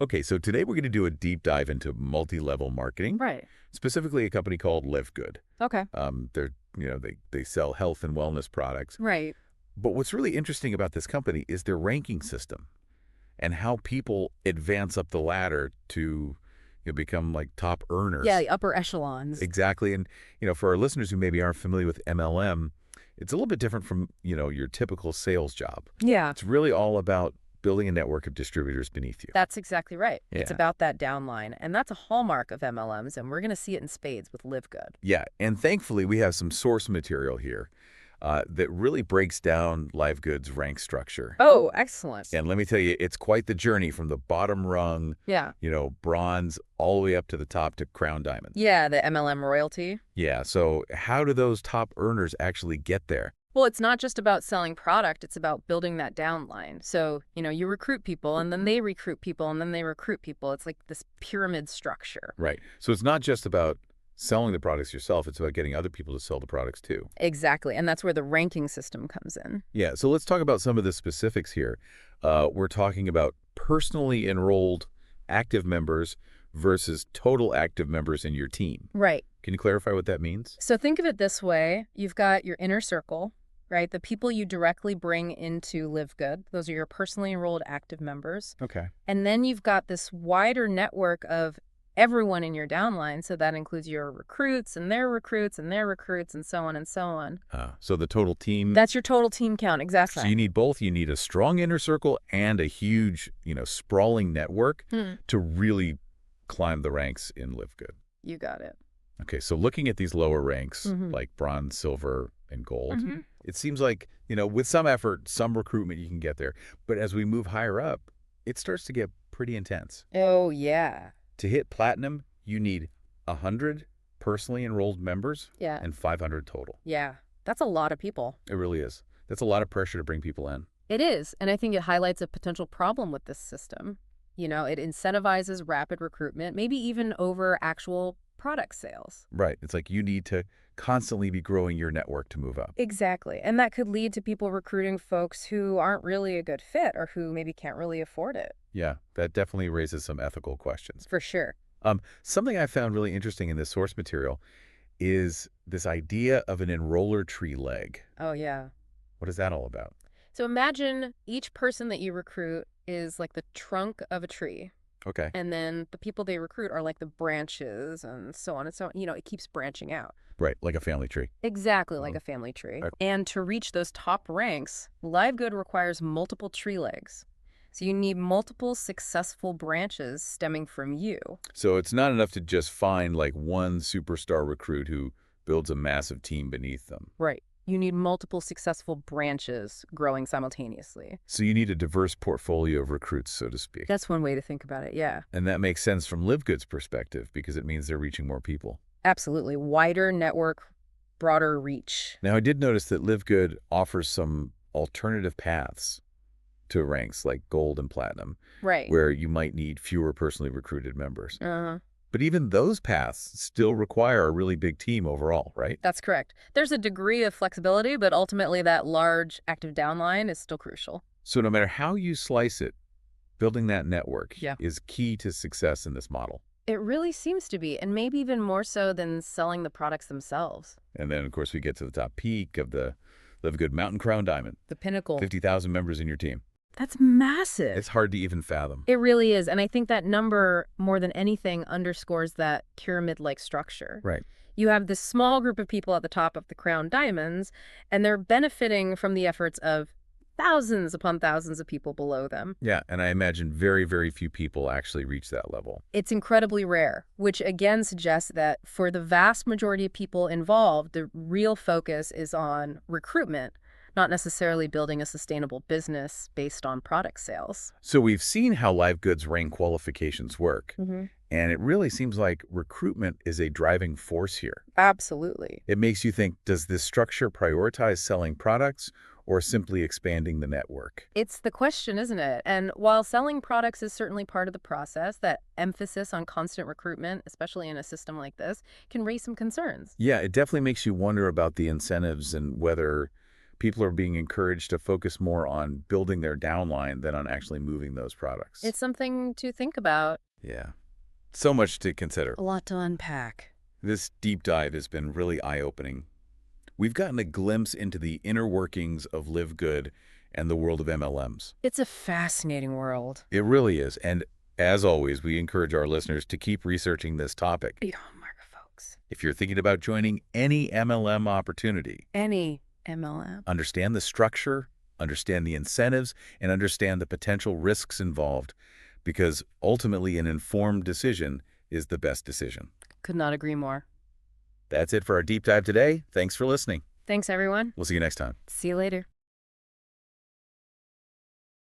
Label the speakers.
Speaker 1: Okay, so today we're going to do a deep dive into multi-level marketing,
Speaker 2: Right.
Speaker 1: specifically a company called LiveGood.
Speaker 2: Okay.
Speaker 1: They sell health and wellness products.
Speaker 2: Right.
Speaker 1: But what's really interesting about this company is their ranking system and how people advance up the ladder to become like top
Speaker 2: Yeah,
Speaker 1: earners.
Speaker 2: the upper echelons.
Speaker 1: Exactly. And, for our listeners who maybe aren't familiar with MLM, it's a little bit different from, your typical sales job.
Speaker 2: Yeah,
Speaker 1: It's really all about building a network of distributors beneath you.
Speaker 2: that's exactly right. It's
Speaker 1: Yeah.
Speaker 2: about that downline, and that's a hallmark of MLMs, and we're going to see it in spades with LiveGood.
Speaker 1: Yeah, and thankfully we have some source material here that really breaks down LiveGood's rank structure.
Speaker 2: Oh, excellent.
Speaker 1: And let me tell you, it's quite the journey from the bottom rung,
Speaker 2: Yeah.
Speaker 1: bronze, all the way up to the top to crown diamond.
Speaker 2: Yeah, the MLM royalty.
Speaker 1: Yeah, so how do those top earners actually get there?
Speaker 2: Well, it's not just about selling product, it's about building that downline. So, you recruit people, and then they recruit people, and then they recruit people. It's like this pyramid structure.
Speaker 1: Right. So it's not just about selling the products yourself, it's about getting other people to sell the products too.
Speaker 2: Exactly, and that's where the ranking system comes in.
Speaker 1: Yeah, so let's talk about some of the specifics here. We're talking about personally enrolled active members versus total active members in your team.
Speaker 2: Right.
Speaker 1: Can you clarify what that means?
Speaker 2: So think of it this way. You've got your inner circle, right? The people you directly bring into LiveGood. Those are your personally enrolled active members.
Speaker 1: Okay.
Speaker 2: And then you've got this wider network of everyone in your downline. So that includes your recruits and their recruits and their recruits and so on and so on.
Speaker 1: So the total team.
Speaker 2: That's your total team count. Exactly.
Speaker 1: So you need both. You need a strong inner circle and a huge, sprawling network to really climb the ranks in LiveGood.
Speaker 2: You got it.
Speaker 1: Okay, so looking at these lower ranks, like bronze, silver, and gold, it seems like, with some effort, some recruitment, you can get there. But as we move higher up, it starts to get pretty intense.
Speaker 2: Oh, yeah.
Speaker 1: To hit platinum, you need 100 personally enrolled members
Speaker 2: Yeah.
Speaker 1: and 500 total.
Speaker 2: Yeah. That's a lot of people.
Speaker 1: It really is. That's a lot of pressure to bring people in.
Speaker 2: It is. And I think it highlights a potential problem with this system. It incentivizes rapid recruitment, maybe even over actual product sales.
Speaker 1: Right. It's like you need to constantly be growing your network to move up.
Speaker 2: Exactly. And that could lead to people recruiting folks who aren't really a good fit or who maybe can't really afford it.
Speaker 1: Yeah, that definitely raises some ethical questions.
Speaker 2: For sure.
Speaker 1: Something I found really interesting in this source material is this idea of an enroller tree leg.
Speaker 2: Oh, yeah.
Speaker 1: What is that all about?
Speaker 2: So imagine each person that you recruit is like the trunk of a tree.
Speaker 1: Okay.
Speaker 2: And then the people they recruit are like the branches and so on and so on. It keeps branching out.
Speaker 1: Right, like a family tree.
Speaker 2: Exactly, like a family tree.
Speaker 1: Right.
Speaker 2: And to reach those top ranks, LiveGood requires multiple tree legs. So you need multiple successful branches stemming from you.
Speaker 1: So it's not enough to just find like one superstar recruit who builds a massive team beneath them.
Speaker 2: Right. You need multiple successful branches growing simultaneously.
Speaker 1: So you need a diverse portfolio of recruits, so to speak.
Speaker 2: That's one way to think about it, yeah.
Speaker 1: And that makes sense from LiveGood's perspective because it means they're reaching more people.
Speaker 2: Absolutely. Wider network, broader reach.
Speaker 1: Now, I did notice that LiveGood offers some alternative paths to ranks like gold and platinum,
Speaker 2: Right.
Speaker 1: where you might need fewer personally recruited members.
Speaker 2: Uh-huh.
Speaker 1: But even those paths still require a really big team overall, right?
Speaker 2: That's correct. There's a degree of flexibility, but ultimately that large active downline is still crucial.
Speaker 1: So no matter how you slice it, building that network
Speaker 2: Yeah.
Speaker 1: is key to success in this model.
Speaker 2: It really seems to be, and maybe even more so than selling the products themselves.
Speaker 1: And then, of course, we get to the top peak of the LiveGood Mountain Crown Diamond.
Speaker 2: The pinnacle.
Speaker 1: 50,000 members in your team.
Speaker 2: That's massive.
Speaker 1: It's hard to even fathom.
Speaker 2: It really is. And I think that number, more than anything, underscores that pyramid-like structure.
Speaker 1: Right.
Speaker 2: You have this small group of people at the top of the crown diamonds, and they're benefiting from the efforts of thousands upon thousands of people below them.
Speaker 1: Yeah, and I imagine very, very few people actually reach that level.
Speaker 2: It's incredibly rare, which again suggests that for the vast majority of people involved, the real focus is on recruitment, not necessarily building a sustainable business based on product sales.
Speaker 1: So we've seen how LiveGood's rank qualifications work, and it really seems like recruitment is a driving force here.
Speaker 2: Absolutely.
Speaker 1: It makes you think, does this structure prioritize selling products or simply expanding the network?
Speaker 2: It's the question, isn't it? And while selling products is certainly part of the process, that emphasis on constant recruitment, especially in a system like this, can raise some concerns.
Speaker 1: Yeah, it definitely makes you wonder about the incentives and whether People are being encouraged to focus more on building their downline than on actually moving those products.
Speaker 2: It's something to think about.
Speaker 1: Yeah. So much to consider.
Speaker 2: A lot to unpack.
Speaker 1: This deep dive has been really eye-opening. We've gotten a glimpse into the inner workings of LiveGood and the world of MLMs.
Speaker 2: It's a fascinating world.
Speaker 1: It really is. And as always, we encourage our listeners to keep researching this topic.
Speaker 2: Beyond mark, folks.
Speaker 1: If you're thinking about joining any MLM opportunity,
Speaker 2: Any MLM.
Speaker 1: understand the structure, understand the incentives, and understand the potential risks involved, because ultimately an informed decision is the best decision.
Speaker 2: Could not agree more.
Speaker 1: That's it for our deep dive today. Thanks for listening.
Speaker 2: Thanks, everyone.
Speaker 1: We'll see you next time.
Speaker 2: See you later.